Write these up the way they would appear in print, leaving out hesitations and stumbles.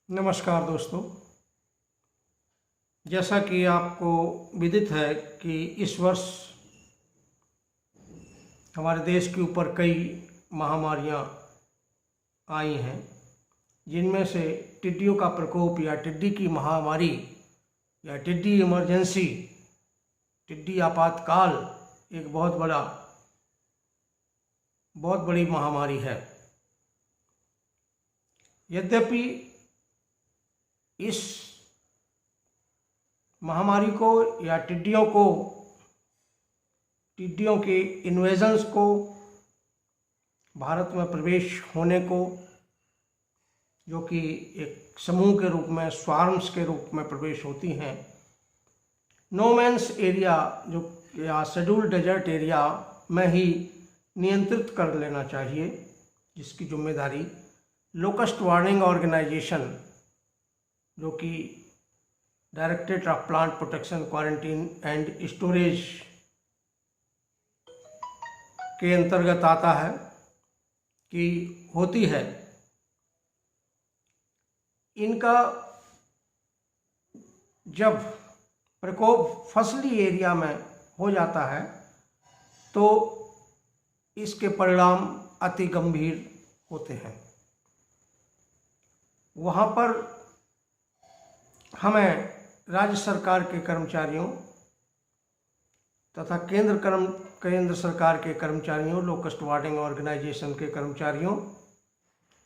नमस्कार दोस्तों। जैसा कि आपको विदित है कि इस वर्ष हमारे देश के ऊपर कई महामारियां आई हैं, जिनमें से टिड्डियों का प्रकोप या टिड्डी की महामारी या टिड्डी इमरजेंसी, टिड्डी आपातकाल एक बहुत बड़ी महामारी है। यद्यपि इस महामारी को या टिड्डियों के इन्वेजन्स को, भारत में प्रवेश होने को, जो कि एक समूह के रूप में, स्वार्म्स के रूप में प्रवेश होती हैं, नो मैन्स एरिया जो या शेड्यूल्ड डेजर्ट एरिया में ही नियंत्रित कर लेना चाहिए, जिसकी जिम्मेदारी लोकस्ट वार्निंग ऑर्गेनाइजेशन, जो कि directorate of plant protection, quarantine and storage के अंतर्गत आता है, कि होती है। इनका जब प्रकोप फसली एरिया में हो जाता है तो इसके परिणाम अति गंभीर होते हैं। वहाँ पर हमें राज्य सरकार के कर्मचारियों तथा केंद्र सरकार के कर्मचारियों, लोकस्ट वार्निंग ऑर्गेनाइजेशन के कर्मचारियों,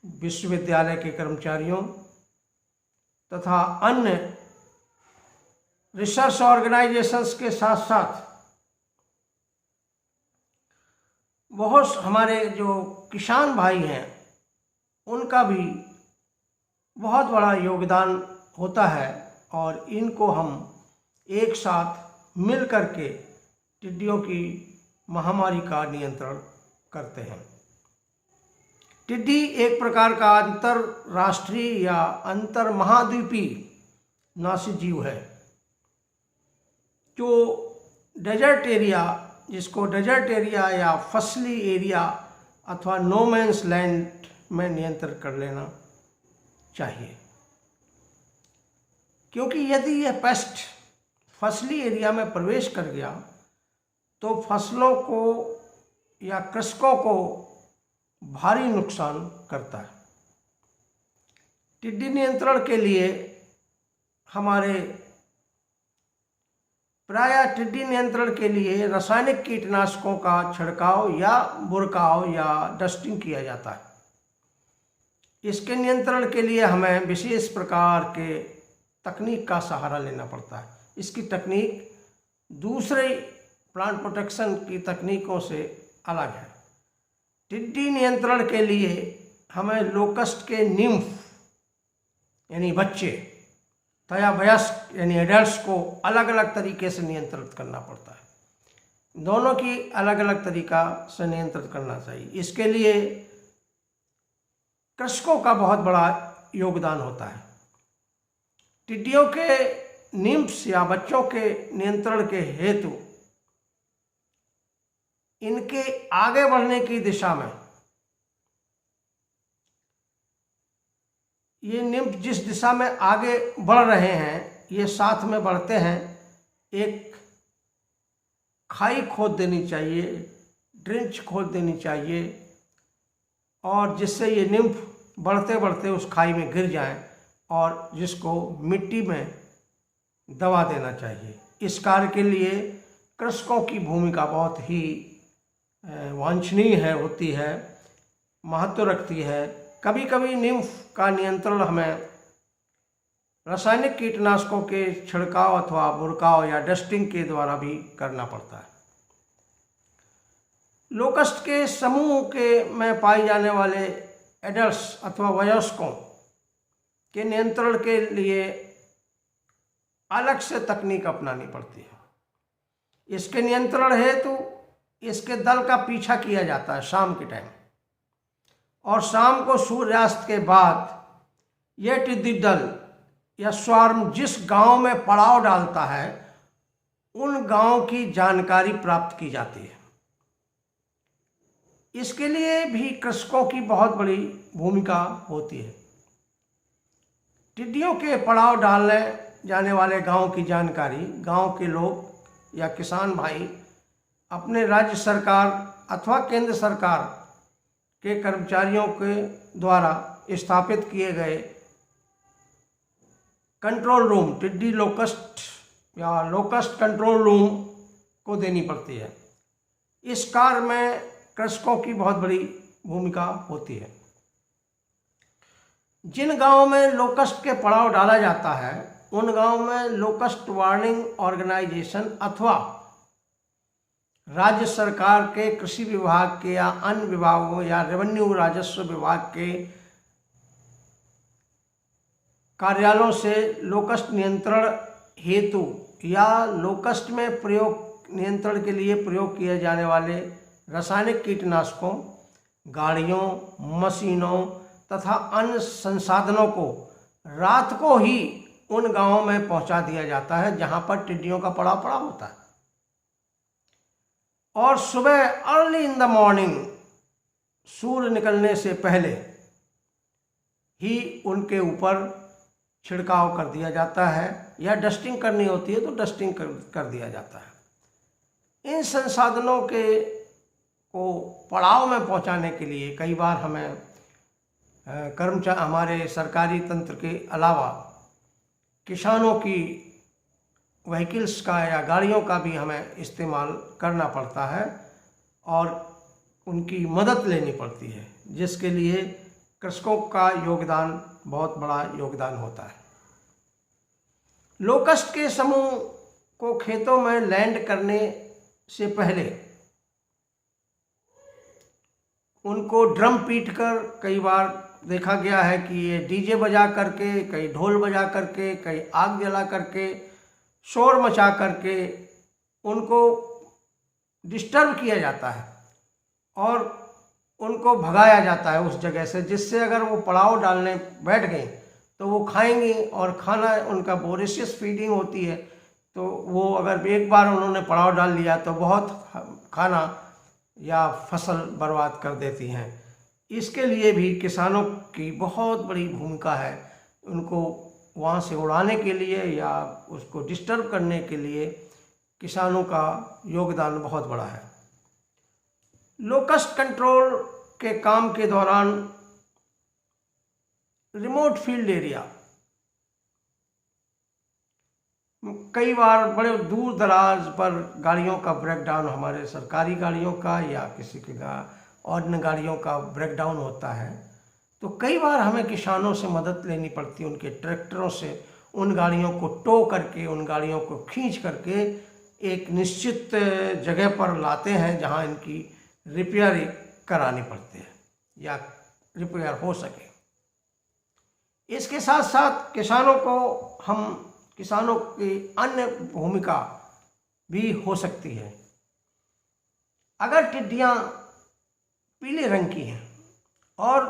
विश्वविद्यालय के कर्मचारियों तथा अन्य रिसर्च ऑर्गेनाइजेशंस के साथ साथ बहुत हमारे जो किसान भाई हैं, उनका भी बहुत बड़ा योगदान होता है, और इनको हम एक साथ मिल करके टिड्डियों की महामारी का नियंत्रण करते हैं। टिड्डी एक प्रकार का अंतरराष्ट्रीय या अंतर महाद्वीपीय नासी जीव है, जो डेजर्ट एरिया, जिसको डेजर्ट एरिया या फसली एरिया अथवा नो मैन्स लैंड में नियंत्रित कर लेना चाहिए। क्योंकि यदि यह पेस्ट फसली एरिया में प्रवेश कर गया तो फसलों को या कृषकों को भारी नुकसान करता है। टिड्डी नियंत्रण के लिए प्रायः टिड्डी नियंत्रण के लिए रासायनिक कीटनाशकों का छिड़काव या बुरकाव या डस्टिंग किया जाता है। इसके नियंत्रण के लिए हमें विशेष प्रकार के तकनीक का सहारा लेना पड़ता है। इसकी तकनीक दूसरे प्लांट प्रोटेक्शन की तकनीकों से अलग है। टिड्डी नियंत्रण के लिए हमें लोकस्ट के निम्फ यानी बच्चे तथा वयस्क यानी एडल्ट्स को अलग अलग तरीके से नियंत्रित करना पड़ता है। दोनों की अलग अलग तरीका से नियंत्रित करना चाहिए। इसके लिए कृषकों का बहुत बड़ा योगदान होता है। टिड्डियों के निम्फ्स या बच्चों के नियंत्रण के हेतु इनके आगे बढ़ने की दिशा में, ये निम्फ जिस दिशा में आगे बढ़ रहे हैं, ये साथ में बढ़ते हैं। एक खाई खोद देनी चाहिए, ड्रेंच खोद देनी चाहिए, और जिससे ये निम्फ बढ़ते बढ़ते उस खाई में गिर जाएं, और जिसको मिट्टी में दबा देना चाहिए। इस कार्य के लिए कृषकों की भूमिका बहुत ही वांछनीय होती है, महत्व रखती है। कभी कभी निम्फ का नियंत्रण हमें रासायनिक कीटनाशकों के छिड़काव अथवा बुरकाव या डस्टिंग के द्वारा भी करना पड़ता है। लोकस्ट के समूह में पाए जाने वाले एडल्ट्स अथवा वयस्कों के नियंत्रण के लिए अलग से तकनीक अपनानी पड़ती है। इसके नियंत्रण हेतु इसके दल का पीछा किया जाता है शाम के टाइम, और शाम को सूर्यास्त के बाद यह टिड्डी दल या स्वार्म जिस गांव में पड़ाव डालता है, उन गांव की जानकारी प्राप्त की जाती है। इसके लिए भी कृषकों की बहुत बड़ी भूमिका होती है। टिड्डियों के पड़ाव डालने जाने वाले गांव की जानकारी गांव के लोग या किसान भाई अपने राज्य सरकार अथवा केंद्र सरकार के कर्मचारियों के द्वारा स्थापित किए गए कंट्रोल रूम, टिड्डी लोकस्ट या लोकस्ट कंट्रोल रूम को देनी पड़ती है। इस कार्य में कृषकों की बहुत बड़ी भूमिका होती है। जिन गांवों में लोकस्ट के पड़ाव डाला जाता है उन गांवों में लोकस्ट वार्निंग ऑर्गेनाइजेशन अथवा राज्य सरकार के कृषि विभाग के या अन्य विभागों या रेवेन्यू राजस्व विभाग के कार्यालयों से लोकस्ट नियंत्रण हेतु या लोकस्ट में प्रयोग नियंत्रण के लिए प्रयोग किए जाने वाले रासायनिक कीटनाशकों, गाड़ियों, मशीनों तथा अन्य संसाधनों को रात को ही उन गांवों में पहुंचा दिया जाता है जहां पर टिड्डियों का पड़ा होता है, और सुबह अर्ली इन द मॉर्निंग सूर्य निकलने से पहले ही उनके ऊपर छिड़काव कर दिया जाता है, या डस्टिंग करनी होती है तो डस्टिंग कर दिया जाता है। इन संसाधनों को पड़ाव में पहुंचाने के लिए कई बार हमें हमारे सरकारी तंत्र के अलावा किसानों की व्हीकल्स का या गाड़ियों का भी हमें इस्तेमाल करना पड़ता है और उनकी मदद लेनी पड़ती है, जिसके लिए कृषकों का योगदान बहुत बड़ा योगदान होता है। लोकस्ट के समूह को खेतों में लैंड करने से पहले उनको ड्रम पीट कर, कई बार देखा गया है कि ये डीजे बजा करके, कई ढोल बजा करके, कई आग जला करके, शोर मचा करके उनको डिस्टर्ब किया जाता है और उनको भगाया जाता है उस जगह से, जिससे अगर वो पड़ाव डालने बैठ गए तो वो खाएंगी और खाना उनका वोरेशियस फीडिंग होती है, तो वो अगर एक बार उन्होंने पड़ाव डाल लिया तो बहुत खाना या फसल बर्बाद कर देती हैं। इसके लिए भी किसानों की बहुत बड़ी भूमिका है, उनको वहाँ से उड़ाने के लिए या उसको डिस्टर्ब करने के लिए किसानों का योगदान बहुत बड़ा है। लोकस्ट कंट्रोल के काम के दौरान रिमोट फील्ड एरिया, कई बार बड़े दूर दराज पर गाड़ियों का ब्रेकडाउन, हमारे सरकारी गाड़ियों का या किसी के अन्य गाड़ियों का ब्रेकडाउन होता है, तो कई बार हमें किसानों से मदद लेनी पड़ती है, उनके ट्रैक्टरों से उन गाड़ियों को टो करके, उन गाड़ियों को खींच करके एक निश्चित जगह पर लाते हैं जहां इनकी रिपेयर करानी पड़ती है या रिपेयर हो सके। इसके साथ साथ किसानों की अन्य भूमिका भी हो सकती है। अगर टिड्डियाँ पीले रंग की हैं और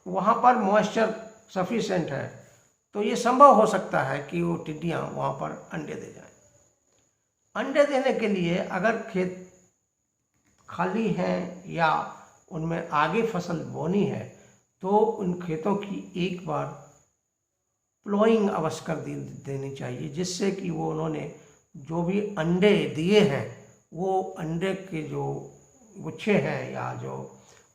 वहाँ पर मॉइस्चर सफिशेंट है तो ये संभव हो सकता है कि वो टिड्डियाँ वहाँ पर अंडे दे जाएं। अंडे देने के लिए अगर खेत खाली हैं या उनमें आगे फसल बोनी है तो उन खेतों की एक बार प्लोइंग अवश्य कर देनी चाहिए, जिससे कि वो उन्होंने जो भी अंडे दिए हैं वो अंडे के जो गुच्छे हैं या जो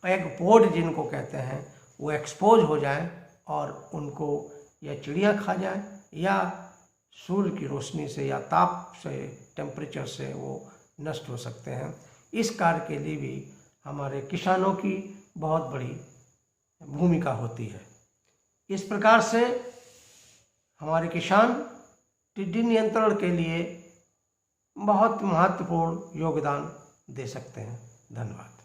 एग पोड जिनको कहते हैं वो एक्सपोज हो जाएं और उनको या चिड़िया खा जाएं या सूर्य की रोशनी से या ताप से, टेम्परेचर से वो नष्ट हो सकते हैं। इस कार्य के लिए भी हमारे किसानों की बहुत बड़ी भूमिका होती है। इस प्रकार से हमारे किसान टिड्डी नियंत्रण के लिए बहुत महत्वपूर्ण योगदान दे सकते हैं। धन्यवाद।